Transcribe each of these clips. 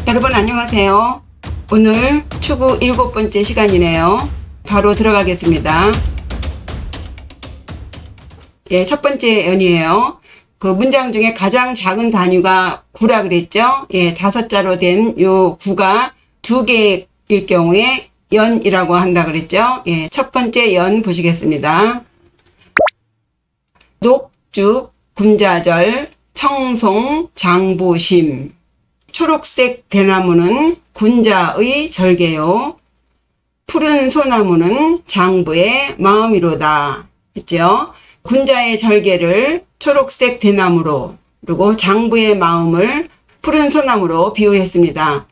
여러분 안녕하세요. 오늘 추구 7번째 시간이네요. 바로 들어가겠습니다. 예, 첫 번째 연이에요. 그 문장 중에 가장 작은 단위가 9라 그랬죠? 예, 5자로 된 요 9가 2개일 경우에 연이라고 한다 그랬죠? 예, 첫 번째 연 보시겠습니다. 녹죽, 군자절, 청송, 장부심. 초록색 대나무는 군자의 절개요. 푸른 소나무는 장부의 마음이로다. 했죠? 군자의 절개를 초록색 대나무로, 그리고 장부의 마음을 푸른 소나무로 비유했습니다.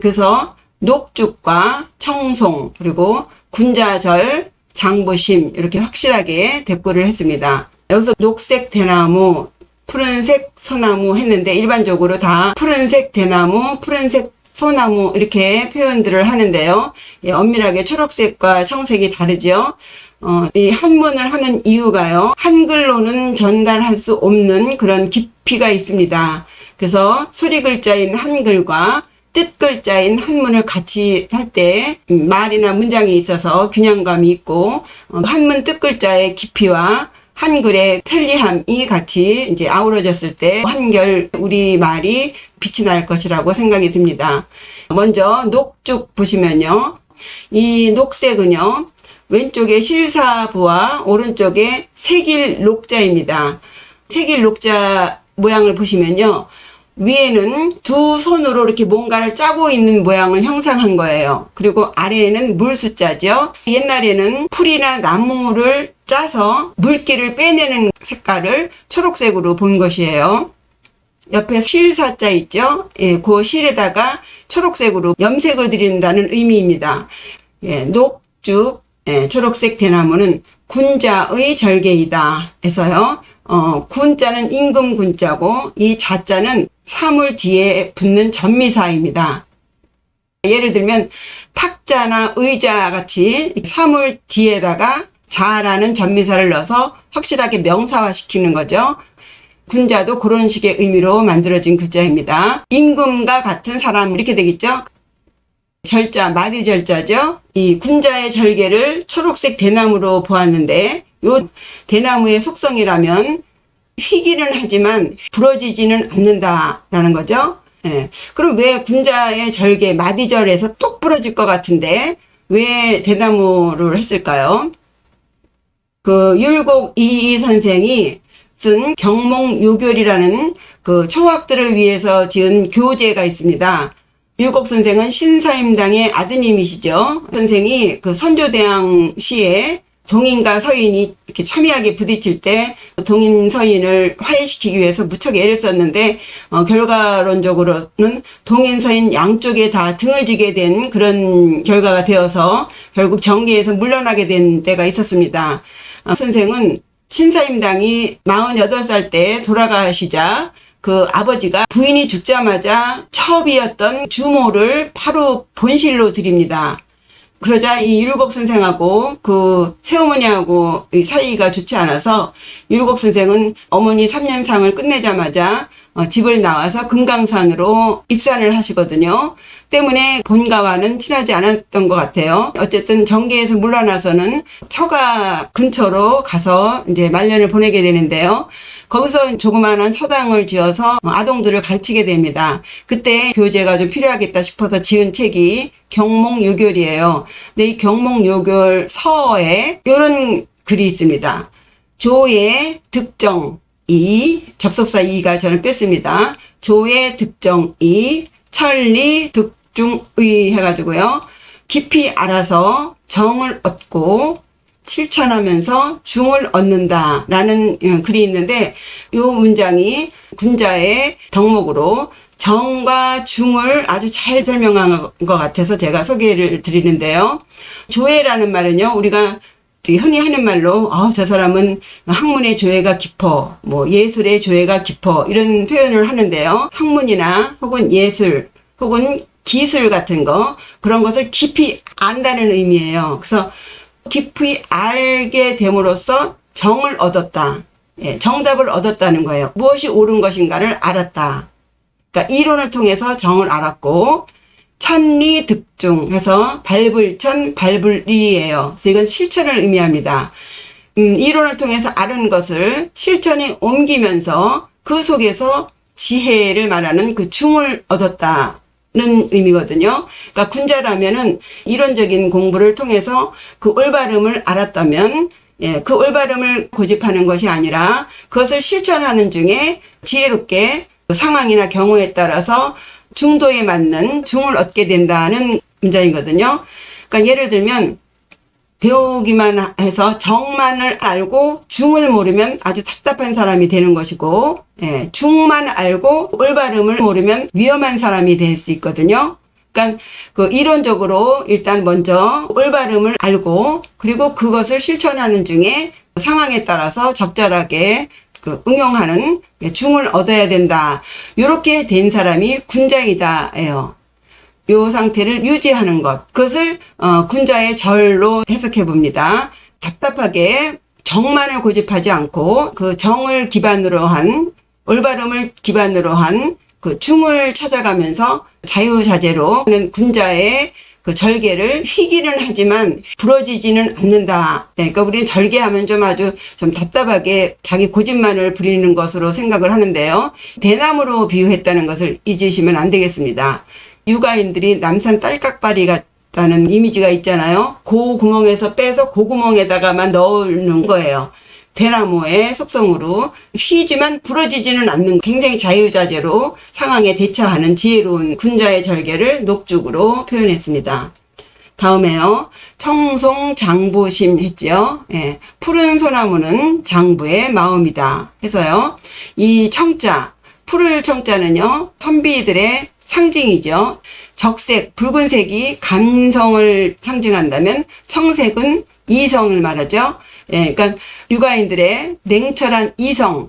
그래서 녹죽과 청송, 그리고 군자절, 장부심 이렇게 확실하게 대꾸를 했습니다. 여기서 녹색 대나무, 푸른색 소나무 했는데 일반적으로 다 푸른색 대나무, 푸른색 소나무 이렇게 표현들을 하는데요. 예, 엄밀하게 초록색과 청색이 다르죠. 이 한문을 하는 이유가요. 한글로는 전달할 수 없는 그런 깊이가 있습니다. 그래서 소리 글자인 한글과 뜻 글자인 한문을 같이 할 때 말이나 문장에 있어서 균형감이 있고 한문 뜻 글자의 깊이와 한글의 편리함이 같이 이제 아우러졌을 때 한결 우리 말이 빛이 날 것이라고 생각이 듭니다. 먼저 녹죽 보시면요. 이 녹색은요. 왼쪽에 실사부와 오른쪽에 색일 녹자입니다. 색일 녹자 모양을 보시면요. 위에는 두 손으로 이렇게 뭔가를 짜고 있는 모양을 형상한 거예요. 그리고 아래에는 물숫자죠. 옛날에는 풀이나 나무를 짜서 물기를 빼내는 색깔을 초록색으로 본 것이에요. 옆에 실사자 있죠? 예, 그 실에다가 초록색으로 염색을 드린다는 의미입니다. 예, 녹죽, 예, 초록색 대나무는 군자의 절개이다 해서요. 군자는 임금 군자고 이 자자는 사물 뒤에 붙는 전미사입니다. 예를 들면 탁자나 의자 같이 사물 뒤에다가 자라는 전미사를 넣어서 확실하게 명사화시키는 거죠. 군자도 그런 식의 의미로 만들어진 글자입니다. 임금과 같은 사람 이렇게 되겠죠. 절자, 마디절자죠. 이 군자의 절개를 초록색 대나무로 보았는데 요 대나무의 속성이라면 휘기는 하지만 부러지지는 않는다라는 거죠. 예. 그럼 왜 군자의 절개 마디절에서 똑 부러질 것 같은데 왜 대나무를 했을까요? 그 율곡 이이 선생이 쓴 경몽요결이라는 그 초학들을 위해서 지은 교재가 있습니다. 율곡 선생은 신사임당의 아드님이시죠. 선생이 그 선조대왕 시에 동인과 서인이 이렇게 첨예하게 부딪힐 때 동인 서인을 화해시키기 위해서 무척 애를 썼는데 결과론적으로는 동인 서인 양쪽에 다 등을 지게 된 그런 결과가 되어서 결국 정계에서 물러나게 된 때가 있었습니다. 선생은 신사임당이 48살 때 돌아가시자 그 아버지가 부인이 죽자마자 첩이었던 주모를 바로 본실로 드립니다. 그러자 이 율곡 선생하고 그 새어머니하고 사이가 좋지 않아서 율곡 선생은 어머니 3년상을 끝내자마자 집을 나와서 금강산으로 입산을 하시거든요. 때문에 본가와는 친하지 않았던 것 같아요. 어쨌든 정계에서 물러나서는 처가 근처로 가서 이제 말년을 보내게 되는데요. 거기서 조그마한 서당을 지어서 아동들을 가르치게 됩니다. 그때 교재가 좀 필요하겠다 싶어서 지은 책이 경몽요결이에요. 근데 이 경몽요결 서에 이런 글이 있습니다. 조의 득정 이, 접속사 이가 저는 뺐습니다. 조의 득정 이, 철리 득중의 해가지고요. 깊이 알아서 정을 얻고 실천하면서 중을 얻는다라는 글이 있는데 이 문장이 군자의 덕목으로 정과 중을 아주 잘 설명한 것 같아서 제가 소개를 드리는데요. 조예라는 말은요, 우리가 흔히 하는 말로 저 사람은 학문의 조예가 깊어, 뭐 예술의 조예가 깊어 이런 표현을 하는데요. 학문이나 혹은 예술 혹은 기술 같은 거 그런 것을 깊이 안다는 의미예요. 그래서 깊이 알게 됨으로써 정을 얻었다. 예, 정답을 얻었다는 거예요. 무엇이 옳은 것인가를 알았다. 그러니까 이론을 통해서 정을 알았고, 천리득중 해서 발불천 발불리예요. 그래서 이건 실천을 의미합니다. 이론을 통해서 아는 것을 실천에 옮기면서 그 속에서 지혜를 말하는 그 중을 얻었다는 의미거든요. 그러니까 군자라면은 이론적인 공부를 통해서 그 올바름을 알았다면, 그 올바름을 고집하는 것이 아니라 그것을 실천하는 중에 지혜롭게 상황이나 경우에 따라서 중도에 맞는 중을 얻게 된다는 문장이거든요. 그러니까 예를 들면 배우기만 해서 정만을 알고 중을 모르면 아주 답답한 사람이 되는 것이고, 중만 알고 올바름을 모르면 위험한 사람이 될 수 있거든요. 그러니까 그 이론적으로 일단 먼저 올바름을 알고, 그리고 그것을 실천하는 중에 상황에 따라서 적절하게 응용하는 중을 얻어야 된다. 이렇게 된 사람이 군자이다예요. 요 상태를 유지하는 것, 그것을 군자의 절로 해석해 봅니다. 답답하게 정만을 고집하지 않고 그 정을 기반으로 한, 올바름을 기반으로 한 그 중을 찾아가면서 자유자재로 하는 군자의 그 절개를 희기는 하지만 부러지지는 않는다. 그러니까 우리는 절개하면 좀 아주 좀 답답하게 자기 고집만을 부리는 것으로 생각을 하는데요. 대나무로 비유했다는 것을 잊으시면 안 되겠습니다. 육아인들이 남산 딸깍바리 같다는 이미지가 있잖아요. 그 구멍에서 빼서 그 구멍에다가만 넣는 거예요. 대나무의 속성으로 휘지만 부러지지는 않는, 굉장히 자유자재로 상황에 대처하는 지혜로운 군자의 절개를 녹죽으로 표현했습니다. 다음에요. 청송장부심 했죠. 푸른 소나무는 장부의 마음이다 해서요. 이 청자, 푸를 청자는요, 선비들의 상징이죠. 적색, 붉은색이 감성을 상징한다면 청색은 이성을 말하죠. 그러니까 육아인들의 냉철한 이성을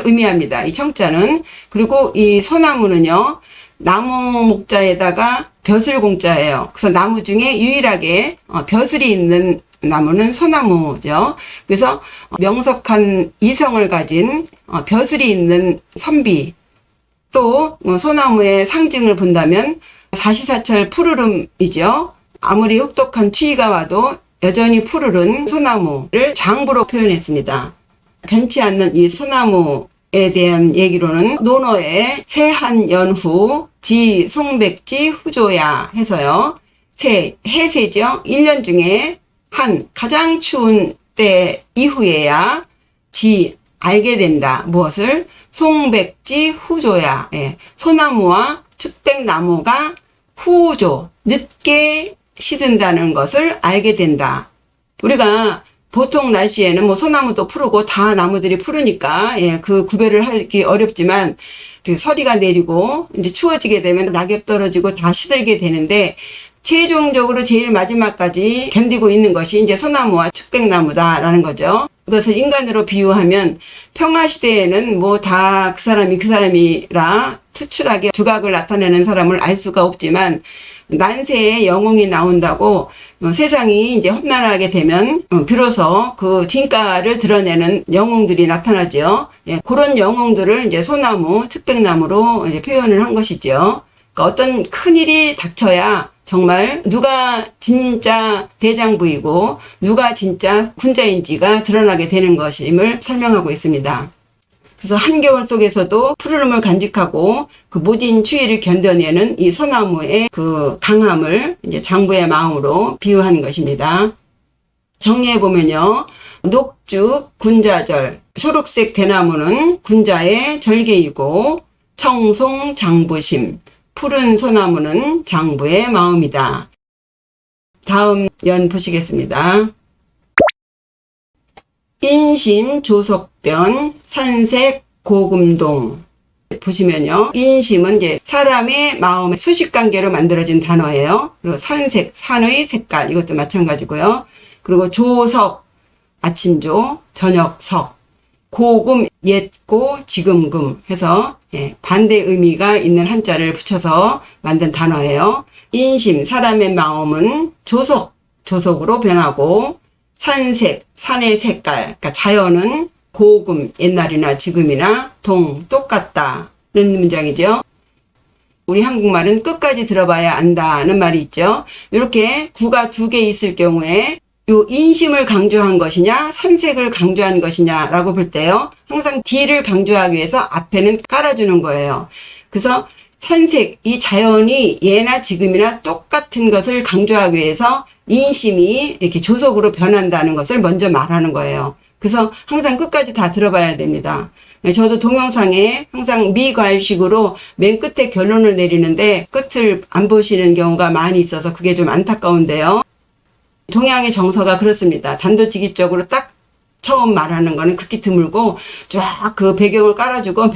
의미합니다. 이 청자는. 그리고 이 소나무는요, 나무 목자에다가 벼슬 공자예요. 그래서 나무 중에 유일하게 벼슬이 있는 나무는 소나무죠. 그래서 명석한 이성을 가진 벼슬이 있는 선비, 또 소나무의 상징을 본다면 사시사철 푸르름이죠. 아무리 혹독한 추위가 와도 여전히 푸르른 소나무를 장부로 표현했습니다. 변치 않는 이 소나무에 대한 얘기로는 논어에 새한연후 지 송백지 후조야 해서요. 해세죠. 1년 중에 한 가장 추운 때 이후에야 알게 된다. 무엇을? 송백지 후조야. 소나무와 측백나무가 후조, 늦게 시든다는 것을 알게 된다. 우리가 보통 날씨에는 소나무도 푸르고 다 나무들이 푸르니까 그 구별을 하기 어렵지만, 그 서리가 내리고 이제 추워지게 되면 낙엽 떨어지고 다 시들게 되는데, 최종적으로 제일 마지막까지 견디고 있는 것이 이제 소나무와 측백나무다라는 거죠. 그것을 인간으로 비유하면 평화시대에는 다 그 사람이라 투출하게 두각을 나타내는 사람을 알 수가 없지만, 난세에 영웅이 나온다고 세상이 이제 험난하게 되면 비로소 그 진가를 드러내는 영웅들이 나타나죠. 그런 영웅들을 이제 소나무, 측백나무로 이제 표현을 한 것이죠. 그러니까 어떤 큰일이 닥쳐야 정말 누가 진짜 대장부이고 누가 진짜 군자인지가 드러나게 되는 것임을 설명하고 있습니다. 그래서 한겨울 속에서도 푸르름을 간직하고 그 모진 추위를 견뎌내는 이 소나무의 그 강함을 이제 장부의 마음으로 비유한 것입니다. 정리해보면요. 녹죽, 군자절, 초록색 대나무는 군자의 절개이고, 청송, 장부심, 푸른 소나무는 장부의 마음이다. 다음 연 보시겠습니다. 인심 조석변 산색 고금동. 보시면요. 인심은 이제 사람의 마음의 수식관계로 만들어진 단어예요. 그리고 산색, 산의 색깔, 이것도 마찬가지고요. 그리고 조석, 아침조, 저녁석. 고금, 옛고, 지금금 해서 반대 의미가 있는 한자를 붙여서 만든 단어예요. 인심, 사람의 마음은 조석으로 변하고, 산색, 산의 색깔, 그러니까 자연은 고금, 옛날이나 지금이나 똑같다는 문장이죠. 우리 한국말은 끝까지 들어봐야 안다는 말이 있죠. 이렇게 구가 2개 있을 경우에 요 인심을 강조한 것이냐 산색을 강조한 것이냐라고 볼 때요. 항상 D를 강조하기 위해서 앞에는 깔아주는 거예요. 그래서 산색, 이 자연이 예나 지금이나 똑같은 것을 강조하기 위해서 인심이 이렇게 조속으로 변한다는 것을 먼저 말하는 거예요. 그래서 항상 끝까지 다 들어봐야 됩니다. 저도 동영상에 항상 미괄식으로 맨 끝에 결론을 내리는데 끝을 안 보시는 경우가 많이 있어서 그게 좀 안타까운데요. 동양의 정서가 그렇습니다. 단도직입적으로 딱 처음 말하는 거는 극히 드물고 쫙 그 배경을 깔아주고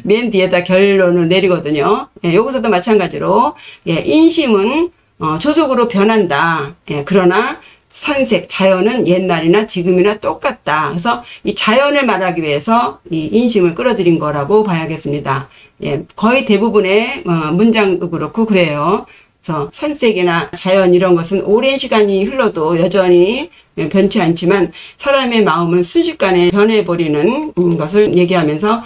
맨 뒤에다 결론을 내리거든요. 여기서도 마찬가지로 인심은 조속으로 변한다. 그러나 산색, 자연은 옛날이나 지금이나 똑같다. 그래서 이 자연을 말하기 위해서 이 인심을 끌어들인 거라고 봐야겠습니다. 거의 대부분의 문장도 그렇고 그래요. 그래서 산색이나 자연 이런 것은 오랜 시간이 흘러도 여전히 변치 않지만 사람의 마음은 순식간에 변해버리는 것을 얘기하면서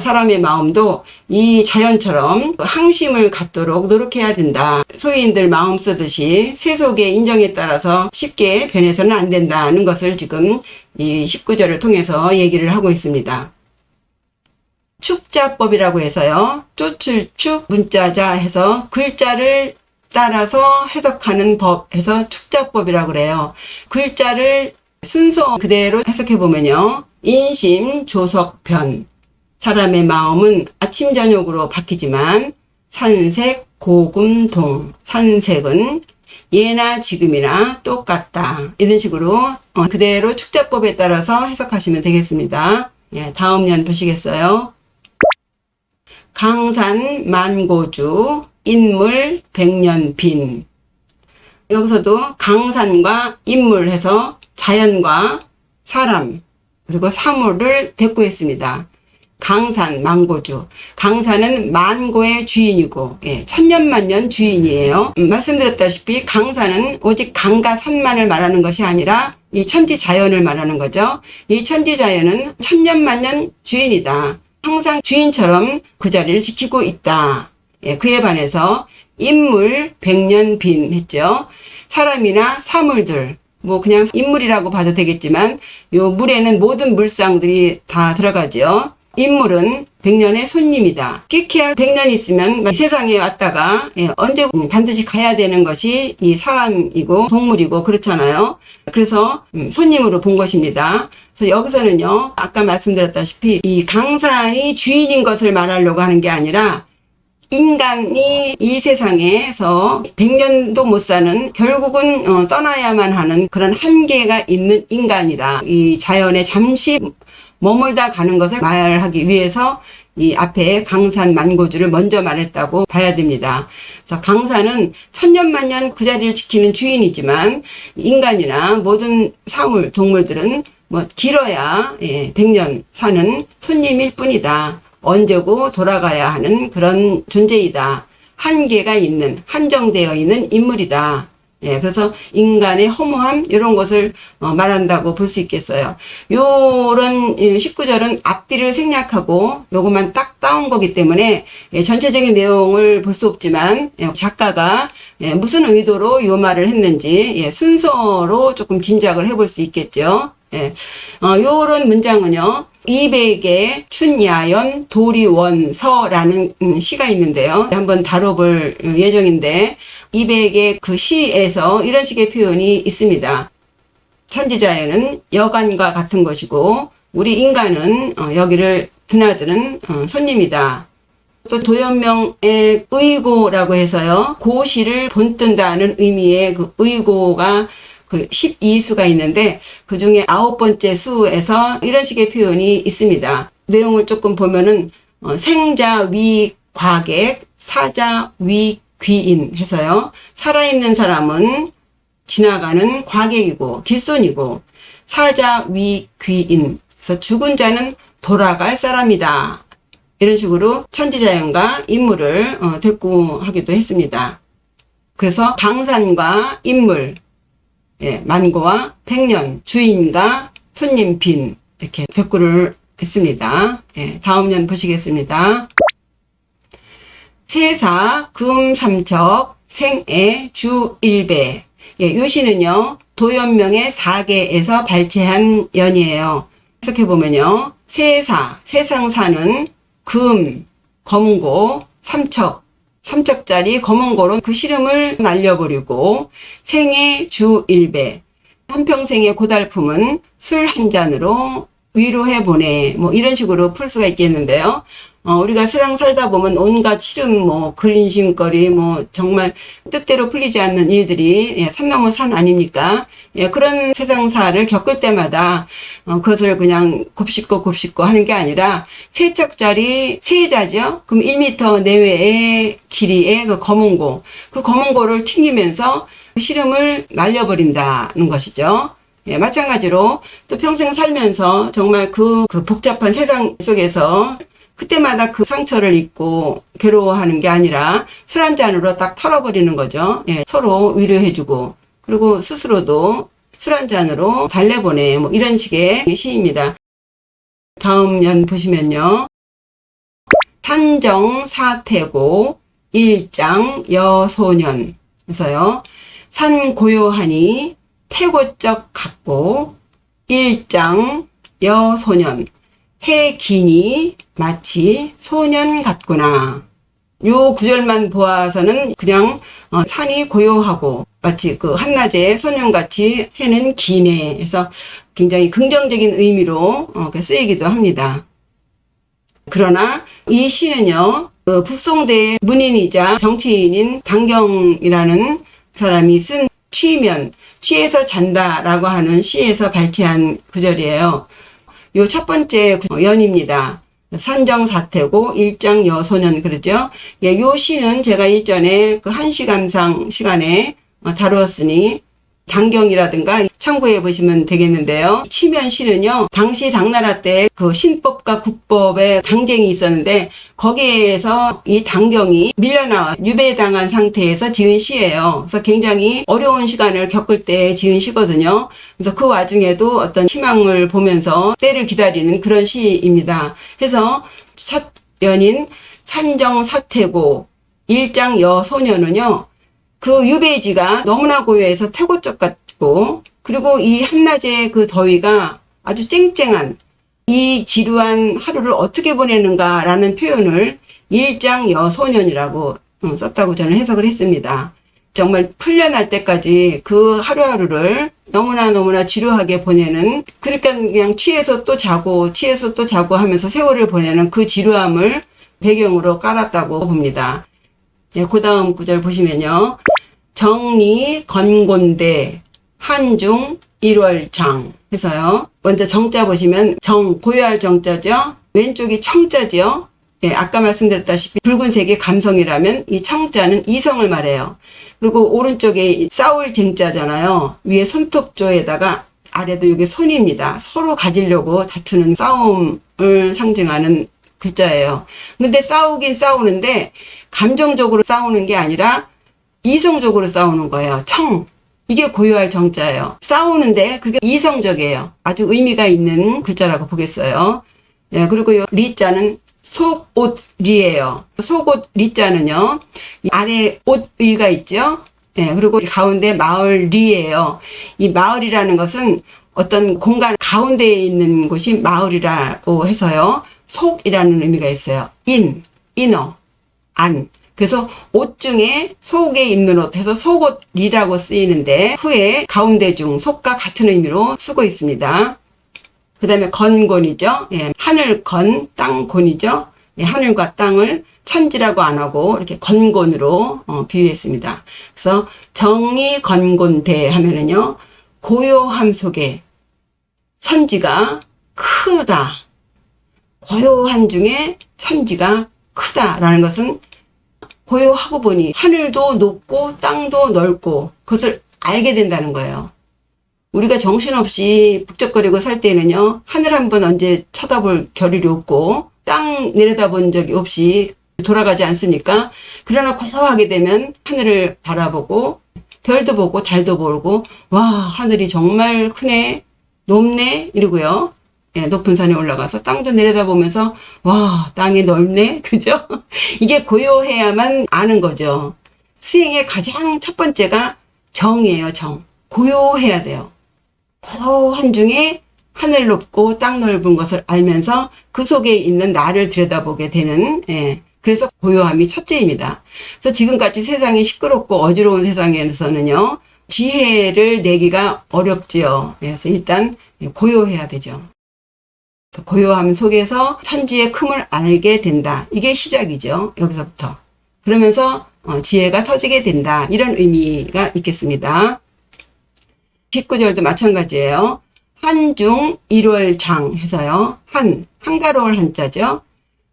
사람의 마음도 이 자연처럼 항심을 갖도록 노력해야 된다. 소위인들 마음 쓰듯이 세속의 인정에 따라서 쉽게 변해서는 안 된다는 것을 지금 이 19절을 통해서 얘기를 하고 있습니다. 축자법이라고 해서요. 쫓을 축, 문자자 해서 글자를 따라서 해석하는 법에서 축자법이라고 그래요. 글자를 순서 그대로 해석해 보면요. 인심, 조석, 변. 사람의 마음은 아침 저녁으로 바뀌지만 산색, 고금, 동. 산색은 예나 지금이나 똑같다. 이런 식으로 그대로 축자법에 따라서 해석하시면 되겠습니다. 다음 년 보시겠어요? 강산 만고주 인물 백년빈. 여기서도 강산과 인물 해서 자연과 사람 그리고 사물을 대꾸했습니다. 강산 만고주. 강산은 만고의 주인이고 천년만년 주인이에요. 말씀드렸다시피 강산은 오직 강과 산만을 말하는 것이 아니라 이 천지자연을 말하는 거죠. 이 천지자연은 천년만년 주인이다. 항상 주인처럼 그 자리를 지키고 있다. 그에 반해서 인물 백년빈 했죠. 사람이나 사물들, 뭐 그냥 인물이라고 봐도 되겠지만 요 물에는 모든 물상들이 다 들어가죠. 인물은 100년의 손님이다. 끼케야 100년이 있으면 세상에 왔다가 언제 반드시 가야 되는 것이 이 사람이고 동물이고 그렇잖아요. 그래서 손님으로 본 것입니다. 그래서 여기서는요, 아까 말씀드렸다시피 이 강산이 주인인 것을 말하려고 하는 게 아니라 인간이 이 세상에서 100년도 못 사는 결국은 떠나야만 하는 그런 한계가 있는 인간이다. 이 자연에 잠시 머물다 가는 것을 말하기 위해서 이 앞에 강산 만고주를 먼저 말했다고 봐야 됩니다. 그래서 강산은 천년만년 그 자리를 지키는 주인이지만 인간이나 모든 사물, 동물들은 뭐 길어야 100년 사는 손님일 뿐이다. 언제고 돌아가야 하는 그런 존재이다. 한계가 있는, 한정되어 있는 인물이다. 그래서 인간의 허무함 이런 것을 말한다고 볼 수 있겠어요. 요런 19절은 앞뒤를 생략하고 요것만 딱 따온 거기 때문에 전체적인 내용을 볼 수 없지만 작가가 무슨 의도로 요 말을 했는지 순서로 조금 짐작을 해볼 수 있겠죠. 요런 문장은요. 이백의 춘야연 도리원서라는 시가 있는데요. 한번 다뤄볼 예정인데 이백의 그 시에서 이런 식의 표현이 있습니다. 천지자연은 여간과 같은 것이고 우리 인간은 여기를 드나드는 손님이다. 또 도연명의 의고라고 해서요. 고시를 본뜬다는 의미의 그 의고가 그 12수가 있는데 그 중에 9번째 수에서 이런 식의 표현이 있습니다. 내용을 조금 보면은 생자 위 과객, 사자 위 귀인 해서요. 살아있는 사람은 지나가는 과객이고 길손이고 사자 위 귀인. 그래서 죽은 자는 돌아갈 사람이다. 이런 식으로 천지자연과 인물을 대꾸하기도 했습니다. 그래서 강산과 인물 만고와 백년, 주인과 손님 빈 이렇게 대꾸를 했습니다. 다음 년 보시겠습니다. 세사, 금, 삼척, 생애, 주, 일배. 예, 요 시는요, 도연명의 4개에서 발췌한 연이에요. 해석해보면요, 세사, 세상사는 금, 검은고, 삼척짜리 검은고로 그 시름을 날려버리고, 생애, 주, 일배. 한평생의 고달픔은 술 한 잔으로 위로해보내. 뭐 이런 식으로 풀 수가 있겠는데요. 우리가 세상 살다 보면 온갖 시름, 뭐, 근심거리, 뭐, 정말 뜻대로 풀리지 않는 일들이, 예, 산 넘어 산 아닙니까? 예, 그런 세상사를 겪을 때마다, 그것을 그냥 곱씹고 하는 게 아니라, 세척짜리 세자죠? 그럼 1m 내외의 길이의 그 검은고, 그 검은고를 튕기면서 그 시름을 날려버린다는 것이죠. 예, 마찬가지로 또 평생 살면서 정말 그 복잡한 세상 속에서 그때마다 그 상처를 잊고 괴로워하는 게 아니라 술 한 잔으로 딱 털어버리는 거죠. 예, 서로 위로해주고, 그리고 스스로도 술 한 잔으로 달래보내. 뭐 이런 식의 시입니다. 다음 연 보시면요. 산정 사태고 일장 여소년. 그래서요. 산 고요하니 태고적 같고 일장 여소년. 해 기니 마치 소년 같구나. 요 구절만 보아서는 그냥 산이 고요하고 마치 그 한낮에 소년같이 해는 기네. 그래서 굉장히 긍정적인 의미로 쓰이기도 합니다. 그러나 이 시는요, 그 북송대의 문인이자 정치인인 당경이라는 사람이 쓴 취해서 잔다라고 하는 시에서 발췌한 구절이에요. 요 첫 번째 연입니다. 산정사태고 일장 여소년 그러죠. 예, 요 시는 제가 일전에 그 1시간상 시간에 다루었으니 당경이라든가 참고해 보시면 되겠는데요. 치면 시는요, 당시 당나라 때 그 신법과 국법의 당쟁이 있었는데 거기에서 이 당경이 밀려나와 유배당한 상태에서 지은 시예요. 그래서 굉장히 어려운 시간을 겪을 때 지은 시거든요. 그래서 그 와중에도 어떤 희망을 보면서 때를 기다리는 그런 시입니다. 해서 첫 연인 산정사태고 일장 여소년은요, 그 유배지가 너무나 고요해서 태고적 같고, 그리고 이 한낮의 그 더위가 아주 쨍쨍한 이 지루한 하루를 어떻게 보내는가라는 표현을 일장 여소년이라고 썼다고 저는 해석을 했습니다. 정말 풀려날 때까지 그 하루하루를 너무나 지루하게 보내는, 그러니까 그냥 취해서 또 자고 하면서 세월을 보내는 그 지루함을 배경으로 깔았다고 봅니다. 예, 그 다음 구절 보시면요. 정리 건곤대 한중 1월장 해서요. 먼저 정자 보시면 고요할 정자죠. 왼쪽이 청자죠. 예, 아까 말씀드렸다시피 붉은색이 감성이라면 이 청자는 이성을 말해요. 그리고 오른쪽에 싸울 쟁자잖아요. 위에 손톱조에다가 아래도 이게 손입니다. 서로 가지려고 다투는 싸움을 상징하는 글자예요. 근데 싸우긴 싸우는데 감정적으로 싸우는 게 아니라 이성적으로 싸우는 거예요. 이게 고요할 정자예요. 싸우는데 그게 이성적이에요. 아주 의미가 있는 글자라고 보겠어요. 예, 그리고 요 리자는 속옷 리예요. 속옷 리자는요, 아래 옷 의가 있죠. 예, 그리고 가운데 마을 리예요. 이 마을이라는 것은 어떤 공간 가운데에 있는 곳이 마을이라고 해서요. 속이라는 의미가 있어요. 이너, 안. 그래서 옷 중에 속에 입는 옷 해서 속옷이라고 쓰이는데 후에 가운데 중 속과 같은 의미로 쓰고 있습니다. 그 다음에 건곤이죠. 예, 하늘 건, 땅 곤이죠. 예, 하늘과 땅을 천지라고 안 하고 이렇게 건곤으로 비유했습니다. 그래서 정리 건곤대 하면은요, 고요함 속에 천지가 크다. 고요한 중에 천지가 크다라는 것은 고요하고 보니 하늘도 높고 땅도 넓고 그것을 알게 된다는 거예요. 우리가 정신없이 북적거리고 살 때는요, 하늘 한번 언제 쳐다볼 겨를이 없고 땅 내려다본 적이 없이 돌아가지 않습니까? 그러나 고요하게 되면 하늘을 바라보고 별도 보고 달도 보고 와, 하늘이 정말 크네, 높네 이러고요. 예, 높은 산에 올라가서 땅도 내려다보면서 와, 땅이 넓네. 그죠? 이게 고요해야만 아는 거죠. 수행의 가장 첫 번째가 정이에요, 정. 고요해야 돼요. 고요한 중에 하늘 높고 땅 넓은 것을 알면서 그 속에 있는 나를 들여다보게 되는, 예. 그래서 고요함이 첫째입니다. 그래서 지금까지 세상이 시끄럽고 어지러운 세상에서는요, 지혜를 내기가 어렵지요. 그래서 일단 고요해야 되죠. 고요함 속에서 천지의 큼을 알게 된다. 이게 시작이죠. 여기서부터. 그러면서 지혜가 터지게 된다. 이런 의미가 있겠습니다. 19절도 마찬가지예요. 한중 일월장 해서요. 한가로울 한자죠.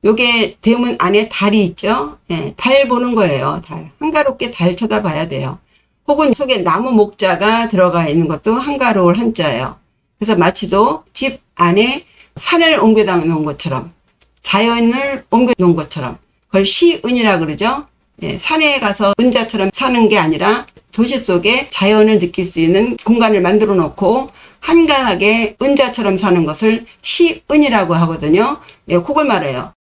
요게 대문 안에 달이 있죠. 예, 달 보는 거예요. 달. 한가롭게 달 쳐다봐야 돼요. 혹은 속에 나무 목자가 들어가 있는 것도 한가로울 한자예요. 그래서 마치도 집 안에 산을 옮겨다 놓은 것처럼, 자연을 옮겨 놓은 것처럼, 그걸 시은이라 그러죠. 예, 산에 가서 은자처럼 사는 게 아니라 도시 속에 자연을 느낄 수 있는 공간을 만들어 놓고 한가하게 은자처럼 사는 것을 시은이라고 하거든요. 예, 그걸 말해요.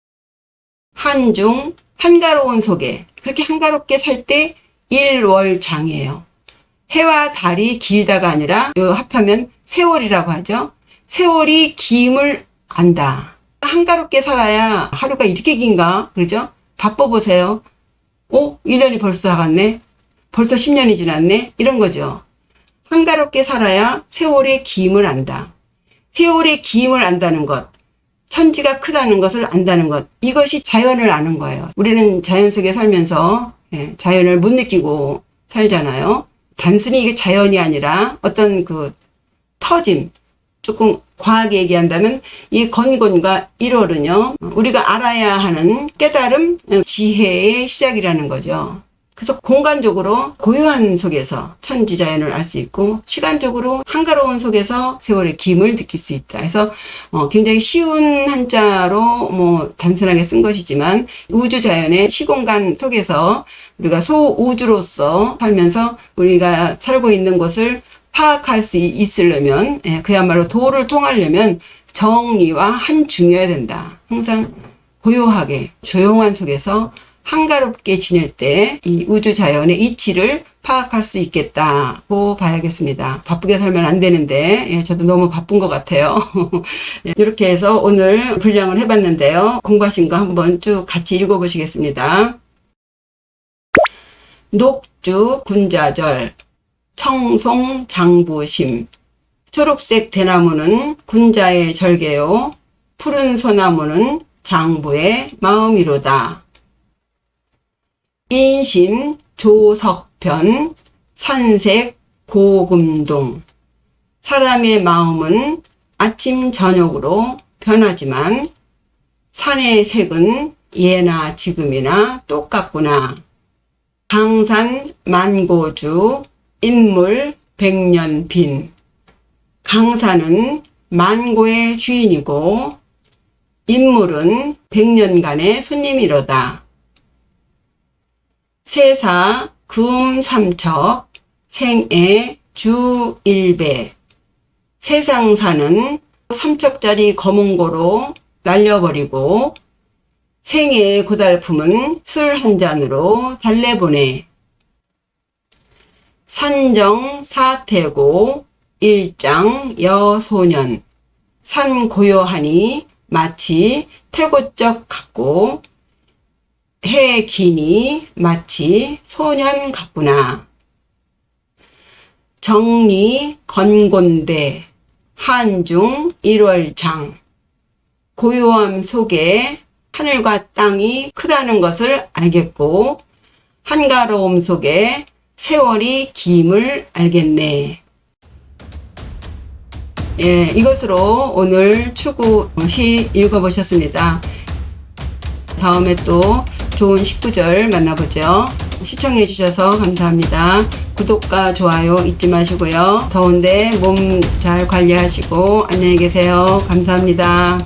한중, 한가로운 속에, 그렇게 한가롭게 살 때 일월장이에요. 해와 달이 길다가 아니라 요 합하면 세월이라고 하죠. 세월이 김을 안다. 한가롭게 살아야 하루가 이렇게 긴가? 그러죠? 바빠보세요. 1년이 벌써 다 갔네? 벌써 10년이 지났네? 이런 거죠. 한가롭게 살아야 세월의 김을 안다. 세월의 김을 안다는 것, 천지가 크다는 것을 안다는 것, 이것이 자연을 아는 거예요. 우리는 자연 속에 살면서 자연을 못 느끼고 살잖아요. 단순히 이게 자연이 아니라 어떤 그 터짐, 조금 과하게 얘기한다면 이 건곤과 일월은요, 우리가 알아야 하는 깨달음, 지혜의 시작이라는 거죠. 그래서 공간적으로 고요한 속에서 천지자연을 알 수 있고, 시간적으로 한가로운 속에서 세월의 김을 느낄 수 있다. 그래서 굉장히 쉬운 한자로 단순하게 쓴 것이지만, 우주자연의 시공간 속에서 우리가 소우주로서 살면서 우리가 살고 있는 곳을 파악할 수 있으려면, 그야말로 도를 통하려면 정의와 한중이어야 된다. 항상 고요하게 조용한 속에서 한가롭게 지낼 때 이 우주 자연의 이치를 파악할 수 있겠다고 봐야겠습니다. 바쁘게 살면 안 되는데 저도 너무 바쁜 것 같아요. 이렇게 해서 오늘 분량을 해봤는데요. 공부하신 거 한번 쭉 같이 읽어보시겠습니다. 녹주 군자절, 청송 장부심. 초록색 대나무는 군자의 절개요, 푸른 소나무는 장부의 마음이로다. 인심 조석편, 산색 고금동. 사람의 마음은 아침 저녁으로 변하지만 산의 색은 예나 지금이나 똑같구나. 강산 만고주, 인물 백년빈. 강산은 만고의 주인이고 인물은 100년간의 손님이로다. 세사 금삼척, 생애 주일배. 세상사는 삼척짜리 검은고로 날려버리고 생애의 고달픔은 술 한 잔으로 달래보내. 산정 사태고 일장 여소년. 산 고요하니 마치 태고적 같고 해 기니 마치 소년 같구나. 정리 건곤대, 한중 일월장. 고요함 속에 하늘과 땅이 크다는 것을 알겠고 한가로움 속에 세월이 김을 알겠네. 예, 이것으로 오늘 추구 시 읽어보셨습니다. 다음에 또 좋은 19절 만나보죠. 시청해 주셔서 감사합니다. 구독과 좋아요 잊지 마시고요. 더운데 몸 잘 관리하시고 안녕히 계세요. 감사합니다.